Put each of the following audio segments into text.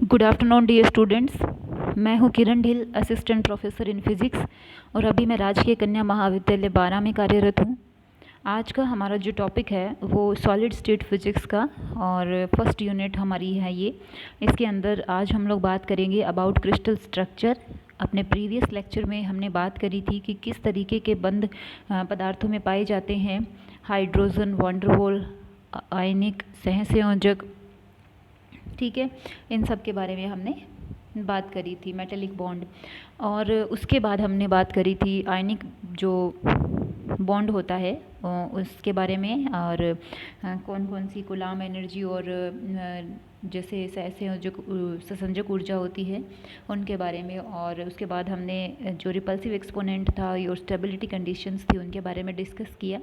Good afternoon dear students. मैं हूं Kiran Dhill, assistant professor in physics और अभी मैं राजकीय कन्या महाविद्यालय 12 में कार्यरत हूं। आज का हमारा जो टॉपिक है वो सॉलिड स्टेट फिज़िक्स का और फर्स्ट यूनिट हमारी है ये। इसके अंदर आज हम लोग बात करेंगे अबाउट क्रिस्टल स्ट्रक्चर। अपने प्रीवियस लेक्चर में हमने बात करी थी कि किस तरीके के बंध पदार्थों में पाए जाते हैं। हाइड्रोजन, वंडरवॉल, आयनिक, सहसंयोजक, ठीक है, इन सब के बारे में हमने बात करी थी। मेटेलिक बॉन्ड, और उसके बाद हमने बात करी थी आयनिक जो बॉन्ड होता है उसके बारे में, और कौन कौन सी कूलाम एनर्जी और जैसे सहसंयोजक ससंजक ऊर्जा होती है उनके बारे में, और उसके बाद हमने जो रिपल्सिव एक्सपोनेंट था और स्टेबिलिटी कंडीशंस थी उनके बारे में डिस्कस किया।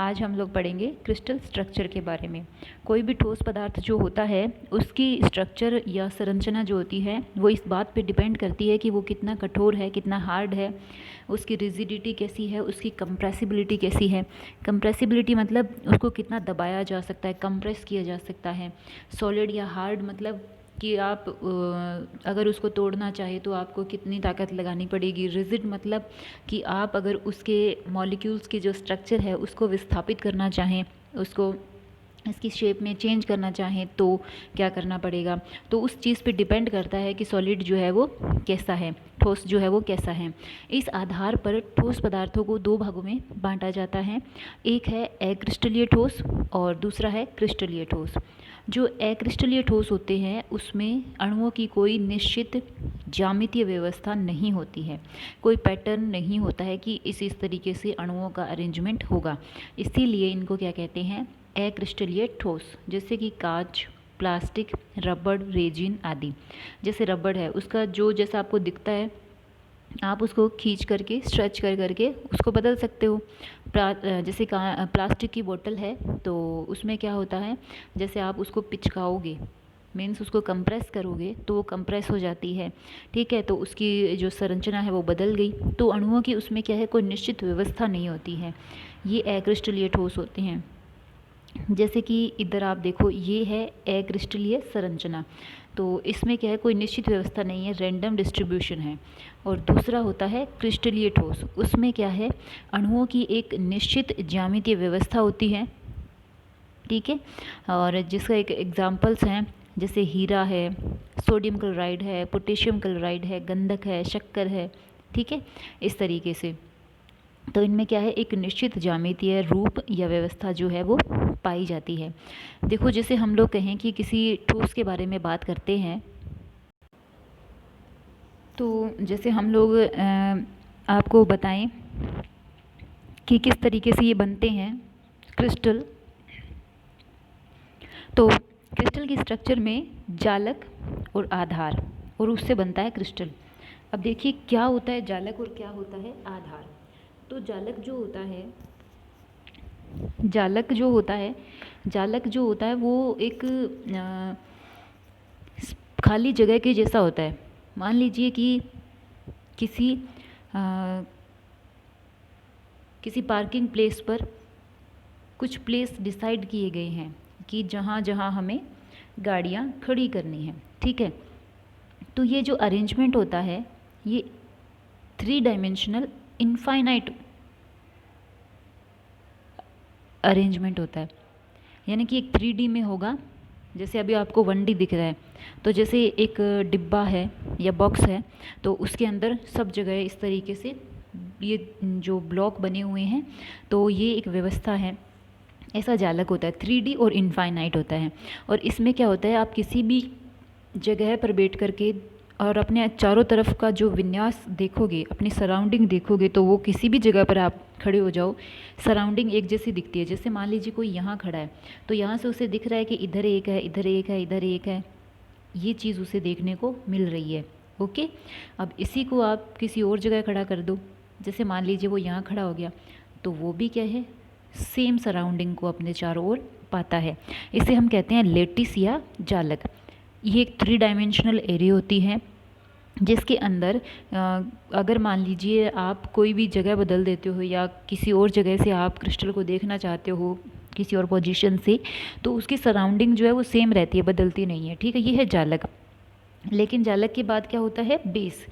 आज हम लोग पढ़ेंगे क्रिस्टल स्ट्रक्चर के बारे में। कोई भी ठोस पदार्थ जो होता है उसकी स्ट्रक्चर या संरचना जो होती है वो इस बात पे डिपेंड करती है कि वो कितना कठोर है, कितना हार्ड है, उसकी रिजिडिटी कैसी है, उसकी कंप्रेसिबिलिटी कैसी है। कंप्रेसिबिलिटी मतलब उसको कितना दबाया जा सकता है, कंप्रेस किया जा सकता है। सॉलिड या हार्ड मतलब कि आप अगर उसको तोड़ना चाहे तो आपको कितनी ताकत लगानी पड़ेगी। रिजिड मतलब कि आप अगर उसके मॉलिक्यूल्स की जो स्ट्रक्चर है उसको विस्थापित करना चाहें, उसको इसकी शेप में चेंज करना चाहें तो क्या करना पड़ेगा। तो उस चीज़ पे डिपेंड करता है कि सॉलिड जो है वो कैसा है, ठोस जो है वो कैसा है। इस आधार पर ठोस पदार्थों को दो भागों में बांटा जाता है। एक है अक्रिस्टलीय ठोस और दूसरा है क्रिस्टलीय ठोस। जो अक्रिस्टलीय ठोस होते हैं उसमें अणुओं की कोई निश्चित ज्यामितीय व्यवस्था नहीं होती है, कोई पैटर्न नहीं होता है कि इस तरीके से अणुओं का अरेंजमेंट होगा। इसीलिए इनको क्या कहते हैं, अक्रिस्टलीय ठोस। जैसे कि कांच, प्लास्टिक, रबड़, रेजिन आदि। जैसे रबड़ है उसका जो जैसा आपको दिखता है आप उसको खींच करके स्ट्रेच कर करके उसको बदल सकते हो। जैसे प्लास्टिक की बोतल है तो उसमें क्या होता है, जैसे आप उसको पिचकाओगे मीन्स उसको कंप्रेस करोगे तो वो कंप्रेस हो जाती है, ठीक है, तो उसकी जो संरचना है वो बदल गई। तो अणुओं की उसमें क्या है, कोई निश्चित व्यवस्था नहीं होती है। ये अक्रिस्टलीय ठोस होते हैं। जैसे कि इधर आप देखो ये है अक्रिस्टलीय संरचना, तो इसमें क्या है, कोई निश्चित व्यवस्था नहीं है, रैंडम डिस्ट्रीब्यूशन है। और दूसरा होता है क्रिस्टलीय ठोस, उसमें क्या है, अणुओं की एक निश्चित ज्यामितीय व्यवस्था होती है, ठीक है। और जिसका एक एग्जांपल्स हैं जैसे हीरा है, सोडियम क्लोराइड है, पोटेशियम क्लोराइड है, गंधक है, शक्कर है, ठीक है, इस तरीके से। तो इनमें क्या है, एक निश्चित ज्यामितीय रूप या व्यवस्था जो है वो पाई जाती है। देखो जैसे हम लोग कहें कि किसी ठोस के बारे में बात करते हैं तो जैसे हम लोग आपको बताएं कि किस तरीके से ये बनते हैं क्रिस्टल। तो क्रिस्टल की स्ट्रक्चर में जालक और आधार और उससे बनता है क्रिस्टल। अब देखिए क्या होता है जालक और क्या होता है आधार। तो जालक जो होता है, जालक जो होता है वो एक खाली जगह के जैसा होता है। मान लीजिए कि किसी किसी पार्किंग प्लेस पर कुछ प्लेस डिसाइड किए गए हैं कि जहाँ जहाँ हमें गाड़ियाँ खड़ी करनी है, ठीक है। तो ये जो अरेंजमेंट होता है ये 3 डायमेंशनल इनफाइनाइट अरेंजमेंट होता है, यानी कि एक 3D में होगा। जैसे अभी आपको 1D दिख रहा है, तो जैसे एक डिब्बा है या बॉक्स है तो उसके अंदर सब जगह इस तरीके से ये जो ब्लॉक बने हुए हैं, तो ये एक व्यवस्था है। ऐसा जालक होता है, 3D और इनफाइनाइट होता है। और इसमें क्या होता है, आप किसी भी जगह पर बैठ करके और अपने चारों तरफ का जो विन्यास देखोगे, अपनी सराउंडिंग देखोगे, तो वो किसी भी जगह पर आप खड़े हो जाओ सराउंडिंग एक जैसी दिखती है। जैसे मान लीजिए कोई यहाँ खड़ा है तो यहाँ से उसे दिख रहा है कि इधर एक है, इधर एक है, इधर एक है, ये चीज़ उसे देखने को मिल रही है, ओके। अब इसी को आप किसी और जगह खड़ा कर दो, जैसे मान लीजिए वो यहाँ खड़ा हो गया, तो वो भी क्या है, सेम सराउंडिंग को अपने चारों ओर पाता है। इसे हम कहते हैं लेटिस या जालक। ये एक 3 डायमेंशनल एरिया होती है जिसके अंदर अगर मान लीजिए आप कोई भी जगह बदल देते हो या किसी और जगह से आप क्रिस्टल को देखना चाहते हो किसी और पोजीशन से, तो उसकी सराउंडिंग जो है वो सेम रहती है, बदलती नहीं है, ठीक है। ये है जालक। लेकिन जालक के बाद क्या होता है, बेस।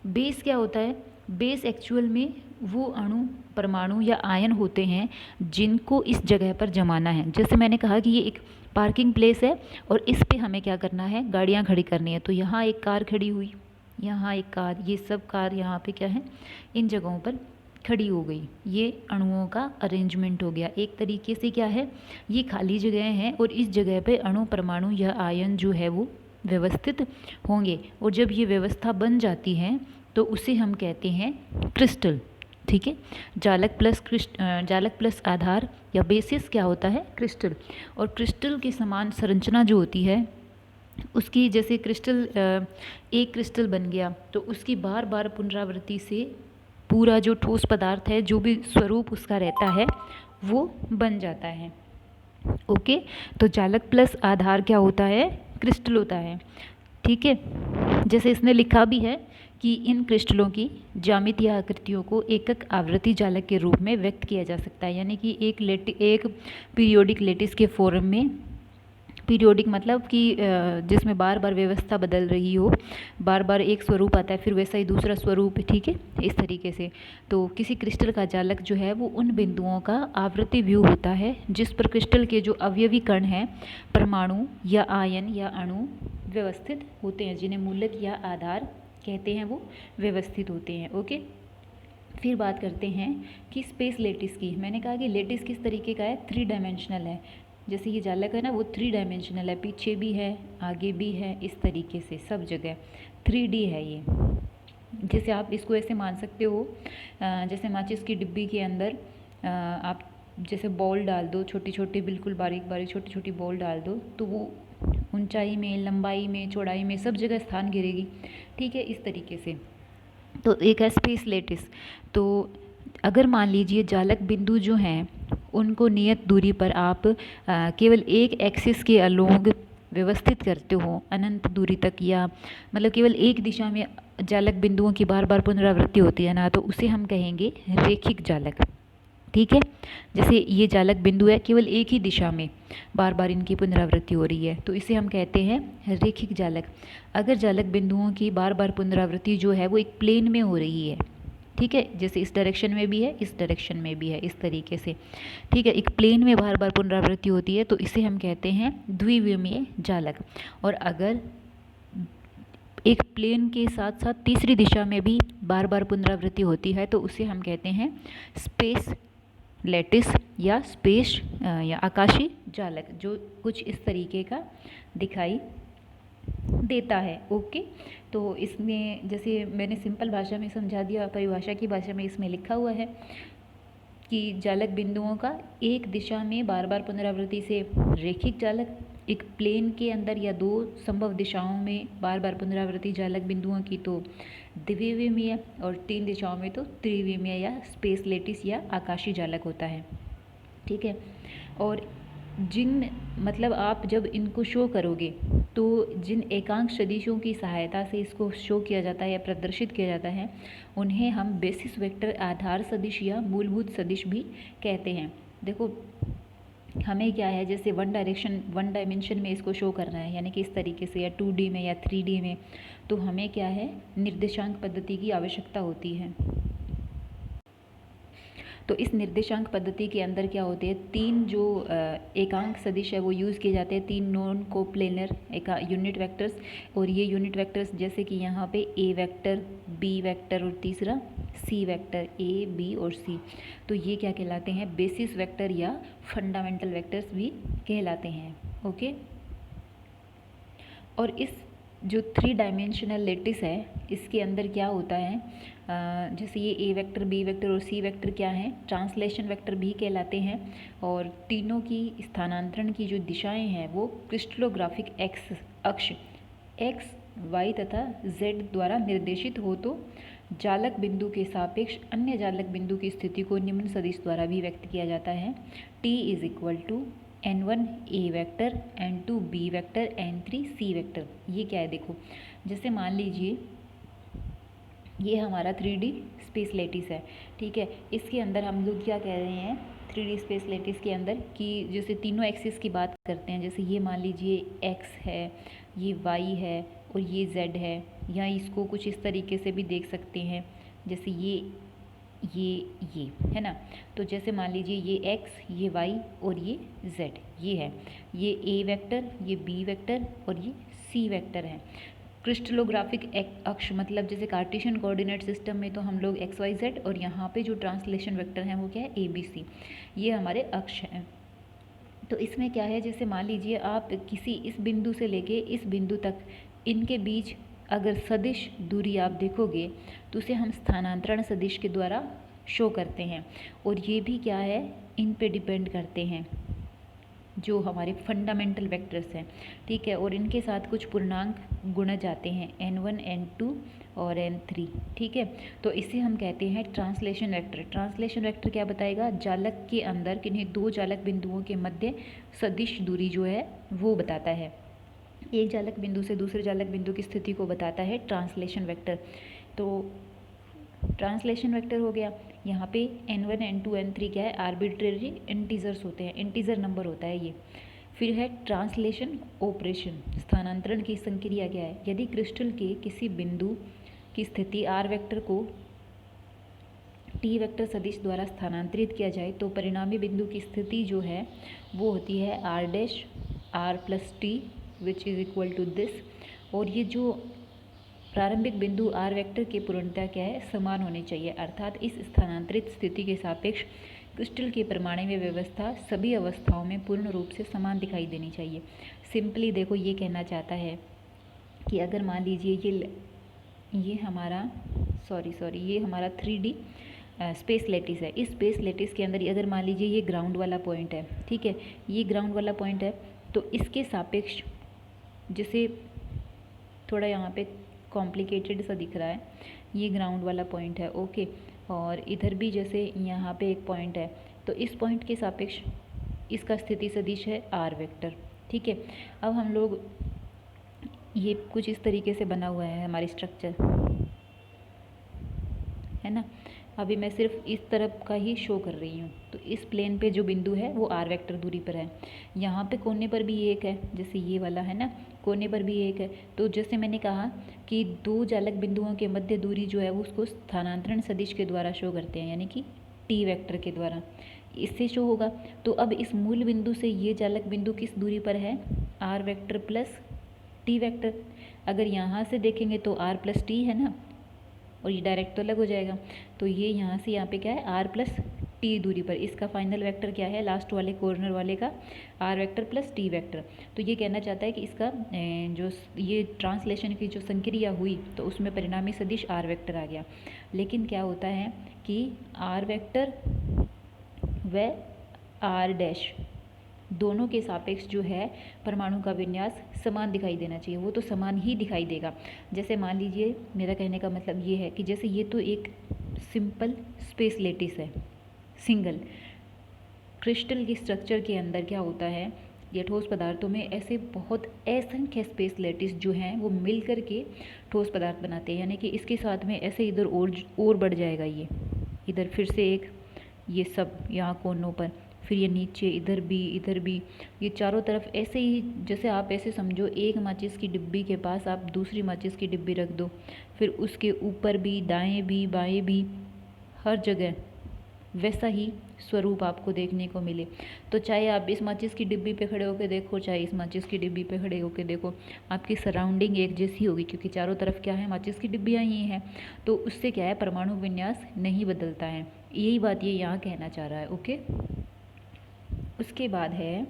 बेस क्या होता है, बेस एक्चुअल में वो अणु, परमाणु या आयन होते हैं जिनको इस जगह पर जमाना है। जैसे मैंने कहा कि ये एक पार्किंग प्लेस है और इस पे हमें क्या करना है, गाड़ियाँ खड़ी करनी है। तो यहाँ एक कार खड़ी हुई, यहाँ एक कार, ये सब कार यहाँ पे क्या है, इन जगहों पर खड़ी हो गई। ये अणुओं का अरेंजमेंट हो गया। एक तरीके से क्या है, ये खाली जगह हैं और इस जगह पे अणु, परमाणु या आयन जो है वो व्यवस्थित होंगे। और जब ये व्यवस्था बन जाती है तो उसे हम कहते हैं क्रिस्टल। ठीक है, जालक प्लस आधार या बेसिस क्या होता है, क्रिस्टल। और क्रिस्टल की समान संरचना जो होती है उसकी, जैसे क्रिस्टल एक क्रिस्टल बन गया तो उसकी बार बार पुनरावृत्ति से पूरा जो ठोस पदार्थ है, जो भी स्वरूप उसका रहता है, वो बन जाता है। ओके, तो जालक प्लस आधार क्या होता है, क्रिस्टल होता है। ठीक है, जैसे इसने लिखा भी है कि इन क्रिस्टलों की ज्यामिति या आकृतियों को एकक आवृत्ति जालक के रूप में व्यक्त किया जा सकता है। यानी कि एक पीरियोडिक लेटिस के फॉर्म में, पीरियोडिक मतलब कि जिसमें बार बार व्यवस्था बदल रही हो, बार बार एक स्वरूप आता है फिर वैसा ही दूसरा स्वरूप, ठीक है, इस तरीके से। तो किसी क्रिस्टल का जालक जो है वो उन बिंदुओं का आवृत्ति व्यू होता है जिस पर क्रिस्टल के जो अवयवी कण हैं, परमाणु या आयन या अणु व्यवस्थित होते हैं, जिन्हें मूलक या आधार कहते हैं, वो व्यवस्थित होते हैं। ओके, फिर बात करते हैं कि स्पेस लेटिस की। मैंने कहा कि लेटिस किस तरीके का है, 3 डायमेंशनल है। जैसे ये जालक है ना, वो 3 डायमेंशनल है, पीछे भी है, आगे भी है, इस तरीके से सब जगह 3D है ये। जैसे आप इसको ऐसे मान सकते हो, जैसे माचिस की डिब्बी के अंदर आप जैसे बॉल डाल दो, छोटी छोटी, बिल्कुल बारीक बारीक छोटी छोटी बॉल डाल दो, तो वो ऊंचाई में, लंबाई में, चौड़ाई में सब जगह स्थान घेरेगी। ठीक है, इस तरीके से। तो एक है स्पेस लेटिस। तो अगर मान लीजिए जालक बिंदु जो हैं उनको नियत दूरी पर आप केवल एक एक्सिस के अलोंग व्यवस्थित करते हो अनंत दूरी तक, या मतलब केवल एक दिशा में जालक बिंदुओं की बार बार पुनरावृत्ति होती है ना, तो उसे हम कहेंगे रेखिक जालक। ठीक है, जैसे ये जालक बिंदु है, केवल एक ही दिशा में बार बार इनकी पुनरावृत्ति हो रही है, तो इसे हम कहते हैं रेखिक जालक। अगर जालक बिंदुओं की बार बार पुनरावृत्ति जो है वो एक प्लेन में हो रही है, ठीक है, जैसे इस डायरेक्शन में भी है, इस डायरेक्शन में भी है, इस तरीके से, ठीक है, एक प्लेन में बार बार पुनरावृत्ति होती है, तो इसे हम कहते हैं द्विविमीय जालक। और अगर एक प्लेन के साथ साथ तीसरी दिशा में भी बार बार पुनरावृत्ति होती है, तो उसे हम कहते हैं स्पेस लेटिस या स्पेस या आकाशीय जालक, जो कुछ इस तरीके का दिखाई देता है। ओके, तो इसमें जैसे मैंने सिंपल भाषा में समझा दिया, परिभाषा की भाषा में इसमें लिखा हुआ है कि जालक बिंदुओं का एक दिशा में बार बार पुनरावृत्ति से रेखिक जालक, एक प्लेन के अंदर या 2 संभव दिशाओं में बार बार पुनरावृत्ति जालक बिंदुओं की तो द्विविमीय, और 3 दिशाओं में तो त्रिविमीय या स्पेस लेटिस या आकाशीय जालक होता है। ठीक है, और जिन मतलब आप जब इनको शो करोगे तो जिन एकांक सदिशों की सहायता से इसको शो किया जाता है या प्रदर्शित किया जाता है, उन्हें हम बेसिस वेक्टर, आधार सदिश या मूलभूत सदिश भी कहते हैं। देखो हमें क्या है, जैसे वन डायमेंशन में इसको शो करना है, यानी कि इस तरीके से, या 2D में या 3D में, तो हमें क्या है, निर्देशांक पद्धति की आवश्यकता होती है। तो इस निर्देशांक पद्धति के अंदर क्या होते हैं, 3 जो एकांक सदिश है वो यूज़ किए जाते हैं, 3 नॉन कोप्लेनर यूनिट वेक्टर्स। और ये यूनिट वेक्टर्स जैसे कि यहाँ पे ए वेक्टर, बी वेक्टर और तीसरा सी वेक्टर, ए बी और सी, तो ये क्या कहलाते हैं, बेसिस वेक्टर या फंडामेंटल वेक्टर्स भी कहलाते हैं। ओके, और इस जो 3 डायमेंशनल लेटिस है इसके अंदर क्या होता है, जैसे ये ए वेक्टर, बी वेक्टर और सी वेक्टर क्या हैं, ट्रांसलेशन वेक्टर भी कहलाते हैं। और तीनों की स्थानांतरण की जो दिशाएं हैं वो क्रिस्टलोग्राफिक अक्ष एक्स, वाई तथा जेड द्वारा निर्देशित हो, तो जालक बिंदु के सापेक्ष अन्य जालक बिंदु की स्थिति को निम्न सदिश द्वारा भी व्यक्त किया जाता है। T is equal to N1 a vector, N2 b vector, N3 c vector. ये क्या है, देखो जैसे मान लीजिए ये हमारा 3D स्पेस लेटिस है, ठीक है, इसके अंदर हम लोग क्या कह रहे हैं, 3D स्पेस लेटिस के अंदर कि जैसे तीनों एक्सिस की बात करते हैं, जैसे ये मान लीजिए x है, ये y है, और ये Z है, या इसको कुछ इस तरीके से भी देख सकते हैं, जैसे ये है ना। तो जैसे मान लीजिए ये x, ये y और ये z, ये है, ये a वेक्टर, ये b वेक्टर और ये c वेक्टर है। क्रिस्टलोग्राफिक अक्ष मतलब जैसे कार्टेशियन कोऑर्डिनेट सिस्टम में तो हम लोग एक्स वाई जेड, और यहाँ पे जो ट्रांसलेशन वेक्टर हैं वो क्या है, ए बी सी, ये हमारे अक्ष हैं। तो इसमें क्या है, जैसे मान लीजिए आप किसी इस बिंदु से लेके इस बिंदु तक, इनके बीच अगर सदिश दूरी आप देखोगे तो उसे हम स्थानांतरण सदिश के द्वारा शो करते हैं, और ये भी क्या है, इन पे डिपेंड करते हैं जो हमारे फंडामेंटल वेक्टर्स हैं, ठीक है। और इनके साथ कुछ पूर्णांक गुणे जाते हैं, n1 n2 और n3, ठीक है। तो इसे हम कहते हैं ट्रांसलेशन वेक्टर। ट्रांसलेशन वेक्टर क्या बताएगा, जालक के अंदर किन्हीं दो जालक बिंदुओं के मध्य सदिश दूरी जो है वो बताता है। एक जालक बिंदु से दूसरे जालक बिंदु की स्थिति को बताता है ट्रांसलेशन वेक्टर। तो ट्रांसलेशन वेक्टर हो गया। यहाँ पे n1 n2 n3 क्या है, आर्बिट्रेरी इंटीजर्स होते हैं, इंटीजर नंबर होता है ये। फिर है ट्रांसलेशन ऑपरेशन, स्थानांतरण की संक्रिया क्या है, यदि क्रिस्टल के किसी बिंदु की स्थिति r वेक्टर को t वेक्टर सदिश द्वारा स्थानांतरित किया जाए तो परिणामी बिंदु की स्थिति जो है वो होती है r dash r plus T which is equal to this. और ये जो प्रारंभिक बिंदु r वेक्टर की पूर्णता क्या है, समान होनी चाहिए, अर्थात इस स्थानांतरित स्थिति के सापेक्ष क्रिस्टल की परमाणु व्यवस्था सभी अवस्थाओं में पूर्ण रूप से समान दिखाई देनी चाहिए। सिंपली देखो ये कहना चाहता है कि अगर मान लीजिए ये हमारा ये हमारा 3D स्पेस लेटिस है। इस स्पेस लेटिस के अंदर अगर मान लीजिए ये ग्राउंड वाला पॉइंट है, ठीक है, ये ग्राउंड वाला पॉइंट है, तो इसके सापेक्ष जैसे थोड़ा यहाँ पे कॉम्प्लिकेटेड सा दिख रहा है, ये ग्राउंड वाला पॉइंट है, ओके। और इधर भी जैसे यहाँ पे एक पॉइंट है, तो इस पॉइंट के सापेक्ष इसका स्थिति सदिश है r वेक्टर, ठीक है। अब हम लोग ये कुछ इस तरीके से बना हुआ है हमारी स्ट्रक्चर, है ना। अभी मैं सिर्फ इस तरफ का ही शो कर रही हूँ। तो इस प्लेन पे जो बिंदु है वो r वेक्टर दूरी पर है। यहाँ पे कोने पर भी एक है, जैसे ये वाला है ना, कोने पर भी एक है। तो जैसे मैंने कहा कि दो जालक बिंदुओं के मध्य दूरी जो है वो उसको स्थानांतरण सदिश के द्वारा शो करते हैं, यानी कि t वेक्टर के द्वारा इससे शो होगा। तो अब इस मूल बिंदु से ये जालक बिंदु किस दूरी पर है, r vector plus t vector. अगर यहाँ से देखेंगे तो r प्लस टी है ना, और ये डायरेक्ट तो अलग हो जाएगा। तो ये यहाँ से यहाँ पे क्या है, r प्लस टी दूरी पर। इसका फाइनल वेक्टर क्या है, लास्ट वाले कॉर्नर वाले का r vector plus T vector. तो ये कहना चाहता है कि इसका जो ये ट्रांसलेशन की जो संक्रिया हुई तो उसमें परिणामी सदिश r वेक्टर आ गया। लेकिन क्या होता है कि r वेक्टर व r डैश दोनों के सापेक्ष जो है परमाणु का विन्यास समान दिखाई देना चाहिए, वो तो समान ही दिखाई देगा। जैसे मान लीजिए, मेरा कहने का मतलब ये है कि जैसे ये तो एक सिंपल स्पेस लेटिस है, सिंगल। क्रिस्टल की स्ट्रक्चर के अंदर क्या होता है, ये ठोस पदार्थों में ऐसे बहुत असंख्य स्पेस लेटिस जो हैं वो मिल कर के ठोस पदार्थ बनाते हैं, यानी कि इसके साथ में ऐसे इधर और बढ़ जाएगा, ये इधर फिर से एक, ये सब यहाँ कोनों पर, फिर ये नीचे इधर भी, ये चारों तरफ ऐसे ही। जैसे आप ऐसे समझो, एक माचिस की डिब्बी के पास आप दूसरी माचिस की डिब्बी रख दो, फिर उसके ऊपर भी, दाएं भी, बाएं भी, हर जगह वैसा ही स्वरूप आपको देखने को मिले। तो चाहे आप इस माचिस की डिब्बी पे खड़े होकर देखो, चाहे इस माचिस की डिब्बी पे खड़े होकर देखो, आपकी सराउंडिंग एक जैसी होगी, क्योंकि चारों तरफ क्या है, माचिस की डिब्बियाँ ही हैं। तो उससे क्या है, परमाणु विन्यास नहीं बदलता है। यही बात ये यहाँ कहना चाह रहा है, ओके। उसके बाद है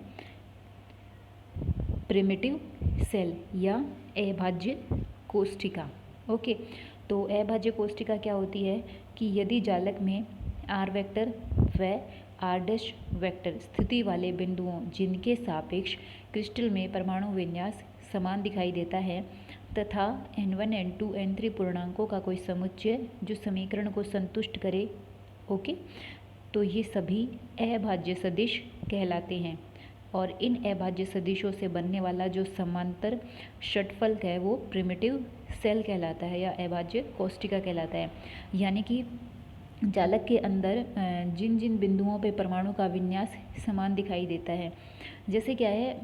प्रिमिटिव सेल या अभाज्य कोष्ठिका, ओके। तो अभाज्य कोष्ठिका क्या होती है कि यदि जालक में r वेक्टर व r डैश वेक्टर स्थिति वाले बिंदुओं जिनके सापेक्ष क्रिस्टल में परमाणु विन्यास समान दिखाई देता है तथा n1 n2 n3 पूर्णांकों का कोई समुच्चय जो समीकरण को संतुष्ट करे, ओके, तो ये सभी अभाज्य सदिश कहलाते हैं। और इन अभाज्य सदिशों से बनने वाला जो समांतर षटफलक है वो प्रिमिटिव सेल कहलाता है या अभाज्य कोष्ठिका कहलाता है। यानी कि जालक के अंदर जिन जिन बिंदुओं पे परमाणु का विन्यास समान दिखाई देता है, जैसे क्या है,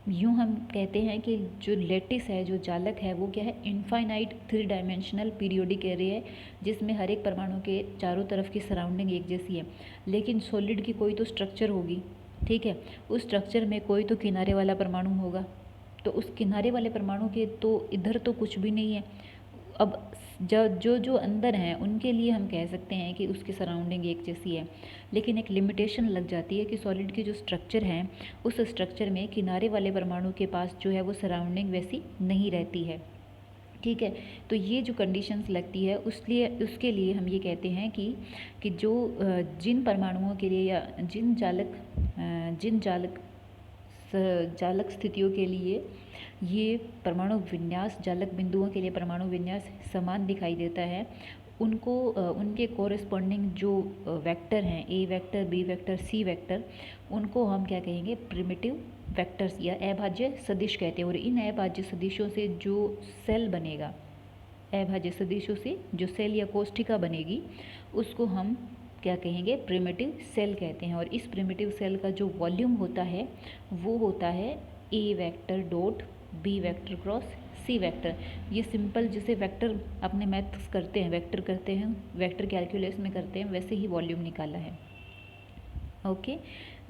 यूँ हम कहते हैं कि जो लेटिस है, जो जालक है, वो क्या है, इनफाइनाइट 3 डायमेंशनल पीरियोडिक एरे है, जिसमें हर एक परमाणु के चारों तरफ की सराउंडिंग एक जैसी है। लेकिन सॉलिड की कोई तो स्ट्रक्चर होगी, ठीक है, उस स्ट्रक्चर में कोई तो किनारे वाला परमाणु होगा, तो उस किनारे वाले परमाणु के तो इधर तो कुछ भी नहीं है। अब जो जो अंदर हैं उनके लिए हम कह सकते हैं कि उसकी सराउंडिंग एक जैसी है, लेकिन एक लिमिटेशन लग जाती है कि सॉलिड की जो स्ट्रक्चर है, उस स्ट्रक्चर में किनारे वाले परमाणु के पास जो है वो सराउंडिंग वैसी नहीं रहती है, ठीक है। तो ये जो कंडीशंस लगती है उसके लिए हम ये कहते हैं कि जो जिन परमाणुओं के लिए या जिन जालक स्थितियों के लिए ये परमाणु विन्यास, जालक बिंदुओं के लिए परमाणु विन्यास समान दिखाई देता है, उनको उनके कोरेस्पॉन्डिंग जो वेक्टर हैं, ए vector, B vector, C vector, उनको हम क्या कहेंगे, प्रिमिटिव वेक्टर्स या अभाज्य सदिश कहते हैं। और इन अभाज्य सदिशों से जो सेल बनेगा, अभाज्य सदिशों से जो सेल या कोष्ठिका बनेगी, उसको हम क्या कहेंगे, प्रिमिटिव सेल कहते हैं। और इस प्रिमिटिव सेल का जो वॉल्यूम होता है वो होता है A vector dot B vector cross C vector. ये सिंपल जैसे वेक्टर अपने मैथ्स करते हैं, वेक्टर कैलकुलस में करते हैं, वैसे ही वॉल्यूम निकाला है, ओके।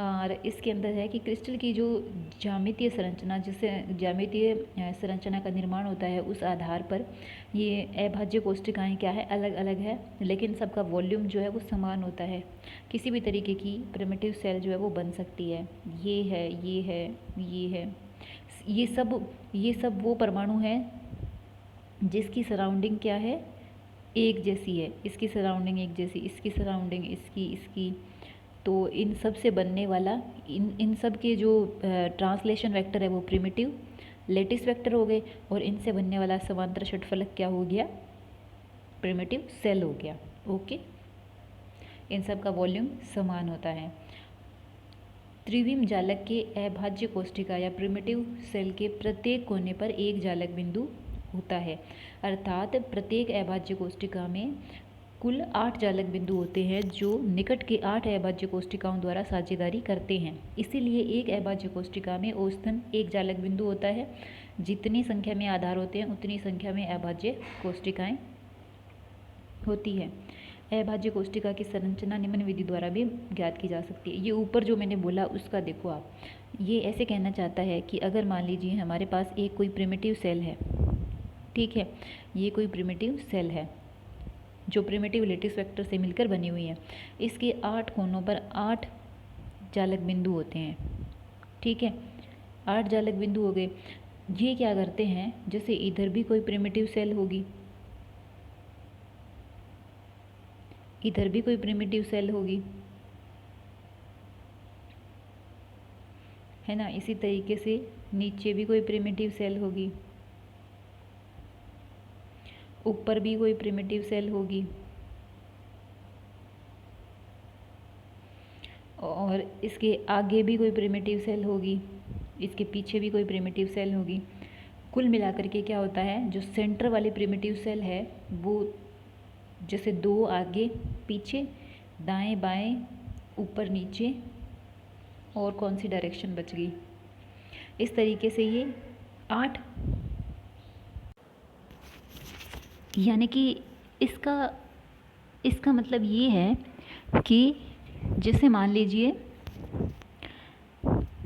और इसके अंदर है कि क्रिस्टल की जो ज्यामितीय संरचना, जिससे ज्यामितीय संरचना का निर्माण होता है, उस आधार पर ये अभाज्य कोष्ठिकाएँ क्या है, अलग अलग है, लेकिन सबका वॉल्यूम जो है वो समान होता है। किसी भी तरीके की प्रिमिटिव सेल जो है वो बन सकती है। ये है, ये है, ये है, ये सब वो परमाणु हैं जिसकी सराउंडिंग क्या है, एक जैसी है। इसकी सराउंडिंग एक जैसी, इसकी सराउंडिंग इसकी। तो इन सब से बनने वाला, इन सब के जो ट्रांसलेशन वेक्टर है वो प्रिमिटिव लेटिस वेक्टर हो गए, और इनसे बनने वाला समांतर षटफलक क्या हो गया, प्रिमिटिव सेल हो गया, ओके। इन सब का वॉल्यूम समान होता है। त्रिविम जालक के अभाज्य कोष्ठिका या प्रिमिटिव सेल के प्रत्येक कोने पर एक जालक बिंदु होता है, अर्थात प्रत्येक अभाज्य कोष्ठिका में कुल 8 जालक बिंदु होते हैं जो निकट के 8 अभाज्य कोष्ठिकाओं द्वारा साझेदारी करते हैं। इसीलिए एक अभाज्य कोष्ठिका में औसतन एक जालक बिंदु होता है। जितनी संख्या में आधार होते हैं उतनी संख्या में अभाज्य कोष्ठिकाएं होती है। अभाज्य कोष्ठिका की संरचना निम्न विधि द्वारा भी ज्ञात की जा सकती है। ये ऊपर जो मैंने बोला उसका देखो आप, ये ऐसे कहना चाहता है कि अगर मान लीजिए हमारे पास एक कोई प्रिमिटिव सेल है, ठीक है, ये कोई प्रिमिटिव सेल है जो प्रिमिटिव लेटिस वेक्टर से मिलकर बनी हुई है। इसके 8 कोनों पर 8 जालक बिंदु होते हैं, ठीक है, 8 जालक बिंदु हो गए। ये क्या करते हैं, जैसे इधर भी कोई प्रिमिटिव सेल होगी, इधर भी कोई प्रिमिटिव सेल होगी, है ना, इसी तरीके से नीचे भी कोई प्रिमिटिव सेल होगी, ऊपर भी कोई प्रिमिटिव सेल होगी, और इसके आगे भी कोई प्रिमिटिव सेल होगी, इसके पीछे भी कोई प्रिमिटिव सेल होगी। कुल मिलाकर के क्या होता है, जो सेंटर वाली प्रिमिटिव सेल है वो जैसे 2 आगे पीछे, दाएं बाएं, ऊपर नीचे, और कौन सी डायरेक्शन बच गई, इस तरीके से ये 8, यानी कि इसका मतलब ये है कि जैसे मान लीजिए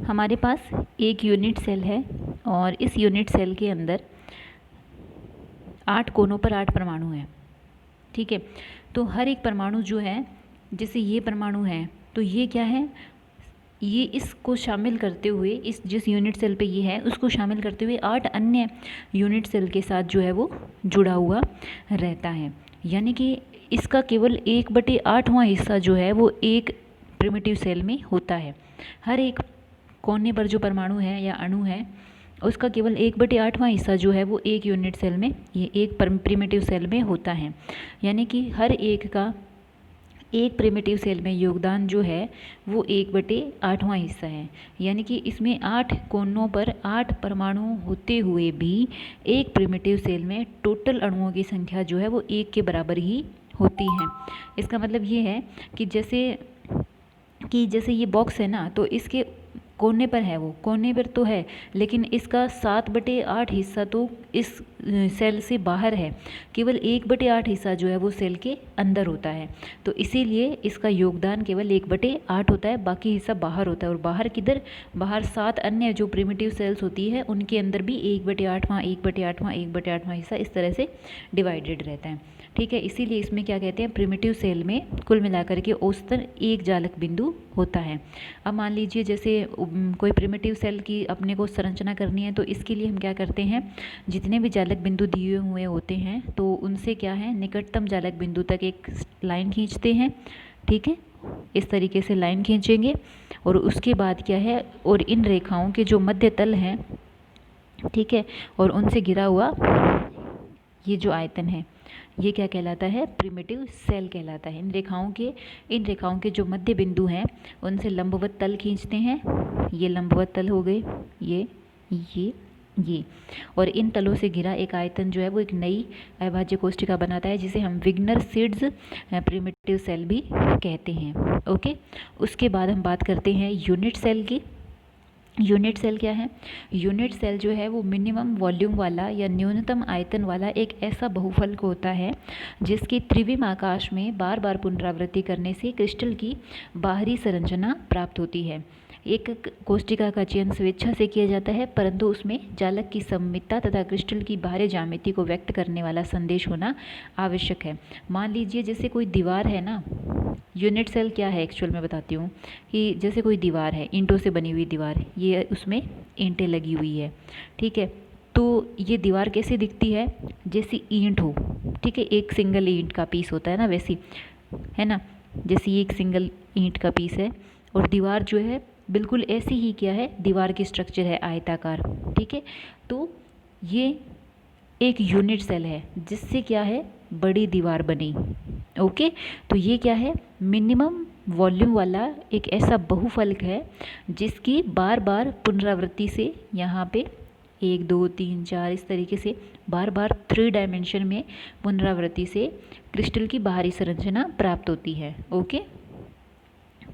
हमारे पास एक यूनिट सेल है और इस यूनिट सेल के अंदर 8 कोनों पर 8 परमाणु हैं, ठीक है। तो हर एक परमाणु जो है, जैसे ये परमाणु है तो ये क्या है, ये इसको शामिल करते हुए, इस जिस यूनिट सेल पे ये है उसको शामिल करते हुए 8 अन्य यूनिट सेल के साथ जो है वो जुड़ा हुआ रहता है। यानी कि इसका केवल 1/8वां हिस्सा जो है वो एक प्रिमिटिव सेल में होता है। हर एक कोने पर जो परमाणु है या अणु है उसका केवल 1/8वां हिस्सा जो है वो एक यूनिट सेल में, ये एक प्रिमिटिव सेल में होता है। यानी कि हर एक का एक प्रिमिटिव सेल में योगदान जो है वो 1/8वां हिस्सा है। यानी कि इसमें 8 कोनों पर 8 परमाणु होते हुए भी एक प्रिमिटिव सेल में टोटल अणुओं की संख्या जो है वो 1 के बराबर ही होती है। इसका मतलब ये है कि जैसे ये बॉक्स है ना, तो इसके कोने पर है, वो कोने पर तो है, लेकिन इसका 7/8 हिस्सा तो इस सेल से बाहर है, केवल 1/8 हिस्सा जो है वो सेल के अंदर होता है। तो इसीलिए इसका योगदान केवल 1/8 होता है, बाकी हिस्सा बाहर होता है। और बाहर किधर? बाहर 7 अन्य जो प्रिमिटिव सेल्स होती है उनके अंदर भी 1/8वां 1/8वां 1/8वां हिस्सा इस तरह से डिवाइडेड रहता है। ठीक है, इसीलिए इसमें क्या कहते हैं, प्रिमिटिव सेल में कुल मिलाकर के औसतन एक जालक बिंदु होता है। अब मान लीजिए जैसे कोई प्रिमिटिव सेल की अपने को संरचना करनी है, तो इसके लिए हम क्या करते हैं, जितने भी जालक बिंदु दिए हुए होते हैं तो उनसे क्या है, निकटतम जालक बिंदु तक एक लाइन खींचते हैं। ठीक है, इस तरीके से लाइन खींचेंगे और उसके बाद क्या है, और इन रेखाओं के जो मध्य तल हैं, ठीक है, और उनसे घिरा हुआ ये जो आयतन है, ये क्या कहलाता है, प्रिमिटिव सेल कहलाता है। इन रेखाओं के जो मध्य बिंदु हैं उनसे लंबवत तल खींचते हैं। ये लंबवत तल हो गए, ये और इन तलों से घिरा एक आयतन जो है वो एक नई अविभाज्य कोशिका बनाता है, जिसे हम विग्नर सीड्स प्रिमिटिव सेल भी कहते हैं। ओके, उसके बाद हम बात करते हैं यूनिट सेल की। यूनिट सेल क्या है? यूनिट सेल जो है वो मिनिमम वॉल्यूम वाला या न्यूनतम आयतन वाला एक ऐसा बहुफलक होता है जिसकी त्रिविम आकाश में बार बार पुनरावृत्ति करने से क्रिस्टल की बाहरी संरचना प्राप्त होती है। एक कोशिका का चयन स्वेच्छा से किया जाता है, परंतु उसमें जालक की सममितता तथा क्रिस्टल की बाहरी ज्यामिति को व्यक्त करने वाला संदेश होना आवश्यक है। मान लीजिए जैसे कोई दीवार है ना, यूनिट सेल क्या है एक्चुअल में बताती हूँ, कि जैसे कोई दीवार है, ईंटों से बनी हुई दीवार, ये उसमें ईंटें लगी हुई है। ठीक है, तो ये दीवार कैसे दिखती है? जैसी ईंट हो। ठीक है, एक सिंगल ईंट का पीस होता है ना, वैसी, है ना, जैसे ये एक सिंगल ईंट का पीस है और दीवार जो है बिल्कुल ऐसी ही क्या है, दीवार की स्ट्रक्चर है आयताकार। ठीक है, तो ये एक यूनिट सेल है जिससे क्या है, बड़ी दीवार बनी। ओके, तो ये क्या है, मिनिमम वॉल्यूम वाला एक ऐसा बहुफलक है जिसकी बार बार पुनरावृत्ति से यहाँ पे 1 2 3 4 इस तरीके से बार बार 3 डायमेंशन में पुनरावृत्ति से क्रिस्टल की बाहरी संरचना प्राप्त होती है। ओके,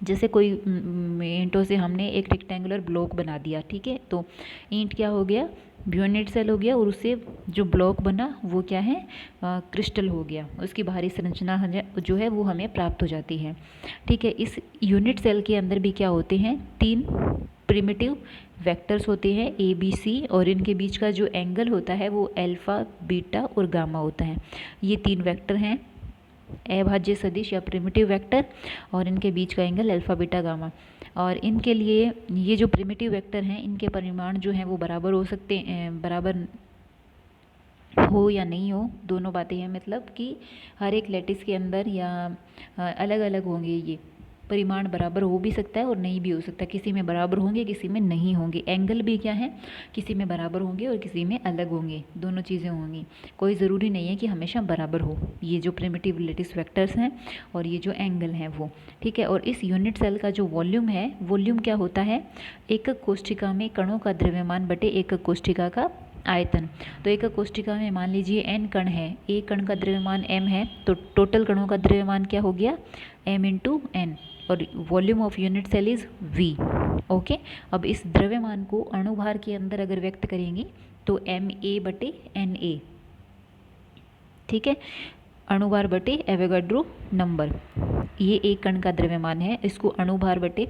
जैसे कोई ईंटों से हमने एक रेक्टेंगुलर ब्लॉक बना दिया। ठीक है, तो ईंट क्या हो गया, यूनिट सेल हो गया, और उससे जो ब्लॉक बना वो क्या है, क्रिस्टल हो गया। उसकी बाहरी संरचना जो है वो हमें प्राप्त हो जाती है। ठीक है, इस यूनिट सेल के अंदर भी क्या होते हैं, 3 प्रिमिटिव वेक्टर्स होते हैं ए बी सी, और इनके बीच का जो एंगल होता है वो अल्फा बीटा और गामा होता है। ये 3 वेक्टर हैं, अभाज्य सदिश या प्रिमिटिव वेक्टर, और इनके बीच का एंगल अल्फा बीटा गामा। और इनके लिए ये जो प्रिमिटिव वेक्टर हैं इनके परिमाण जो हैं वो बराबर हो सकते हैं, बराबर हो या नहीं हो, दोनों बातें हैं, मतलब कि हर एक लैटिस के अंदर या अलग अलग होंगे, ये परिमाण बराबर हो भी सकता है और नहीं भी हो सकता। किसी में बराबर होंगे, किसी में नहीं होंगे। एंगल भी क्या है, किसी में बराबर होंगे और किसी में अलग होंगे, दोनों चीज़ें होंगी। कोई ज़रूरी नहीं है कि हमेशा बराबर हो, ये जो प्रिमिटिव लैटिस वेक्टर्स हैं और ये जो एंगल हैं वो। ठीक है, और इस यूनिट सेल का जो वॉल्यूम है, वॉल्यूम क्या होता है, एकक कोशिका में कणों का द्रव्यमान बटे एकक कोशिका का आयतन। तो एक कोशिका में मान लीजिए n कण है, एक कण का द्रव्यमान m है, तो टोटल कणों का द्रव्यमान क्या हो गया, m × n, और volume of unit cell is v। Okay, अब इस द्रव्यमान को अणुभार के अंदर अगर व्यक्त करेंगे तो ma/na। ठीक है, अणुभार बटे एवोगाड्रो नंबर, ये एक कण का द्रव्यमान है, इसको अणुभार बटे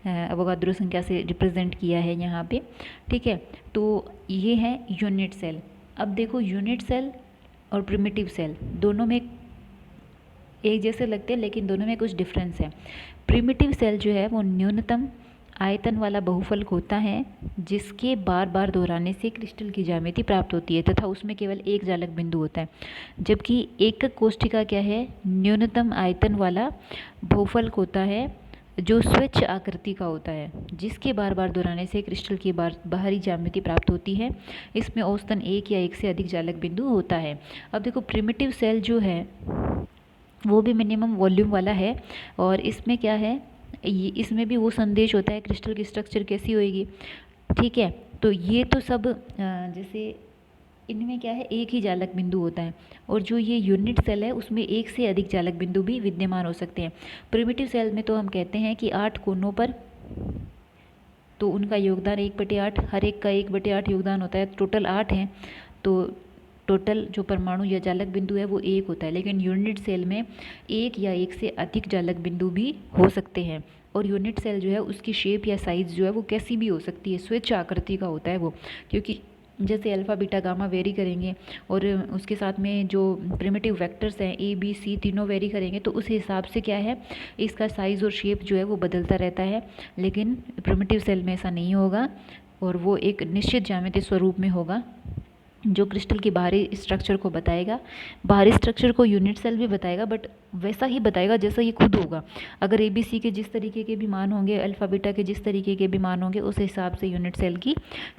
एवोगाड्रो संख्या से रिप्रेजेंट किया है यहाँ पे। ठीक है, तो ये है यूनिट सेल। अब देखो, यूनिट सेल और प्रिमिटिव सेल दोनों में एक जैसे लगते हैं, लेकिन दोनों में कुछ डिफरेंस है। प्रिमिटिव सेल जो है वो न्यूनतम आयतन वाला बहुफलक होता है जिसके बार बार दोहराने से क्रिस्टल की ज्यामिति प्राप्त होती है तथा उसमें केवल एक जालक बिंदु होता है। जबकि एकक कोशिका क्या है, न्यूनतम आयतन वाला बहुफलक होता है जो स्वच्छ आकृति का होता है, जिसके बार बार दोहराने से क्रिस्टल की बाहरी ज्यामिति प्राप्त होती है। इसमें औसतन एक या एक से अधिक जालक बिंदु होता है। अब देखो, प्रिमिटिव सेल जो है वो भी मिनिमम वॉल्यूम वाला है, और इसमें क्या है, इसमें भी वो संदेश होता है क्रिस्टल की स्ट्रक्चर कैसी होएगी। ठीक है, तो ये तो सब जैसे इनमें क्या है, एक ही जालक बिंदु होता है, और जो ये यूनिट सेल है उसमें एक से अधिक जालक बिंदु भी विद्यमान हो सकते हैं। प्रिमिटिव सेल में तो हम कहते हैं कि 8 कोनों पर तो उनका योगदान 1/8, हर एक का 1/8 योगदान होता है, टोटल 8 हैं। तो टोटल जो परमाणु या जालक बिंदु है वो 1 होता है, लेकिन यूनिट सेल में 1 या 1 से अधिक जालक बिंदु भी हो सकते हैं। और यूनिट सेल जो है उसकी शेप या साइज़ जो है वो कैसी भी हो सकती है, स्विच आकृति का होता है वो, क्योंकि जैसे अल्फ़ा बीटा गामा वेरी करेंगे और उसके साथ में जो प्रिमिटिव वेक्टर्स हैं ए बी सी तीनों वेरी करेंगे, तो उस हिसाब से क्या है इसका साइज़ और शेप जो है वो बदलता रहता है। लेकिन प्रिमिटिव सेल में ऐसा नहीं होगा और वो एक निश्चित ज्यामितीय स्वरूप में होगा जो क्रिस्टल की बाहरी स्ट्रक्चर को बताएगा। बाहरी स्ट्रक्चर को यूनिट सेल भी बताएगा, बट वैसा ही बताएगा जैसा ये खुद होगा। अगर ए बी सी के जिस तरीके के भी मान होंगे, अल्फ़ा बीटा के जिस तरीके के भी मान होंगे, उस हिसाब से यूनिट सेल की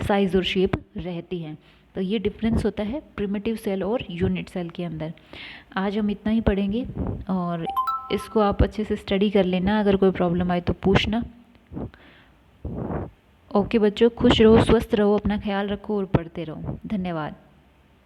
साइज़ और शेप रहती है। तो ये डिफरेंस होता है प्रिमिटिव सेल और यूनिट सेल के अंदर। आज हम इतना ही पढ़ेंगे और इसको आप अच्छे से स्टडी कर लेना, अगर कोई प्रॉब्लम आए तो पूछना। ओके बच्चों, खुश रहो, स्वस्थ रहो, अपना ख्याल रखो और पढ़ते रहो। धन्यवाद।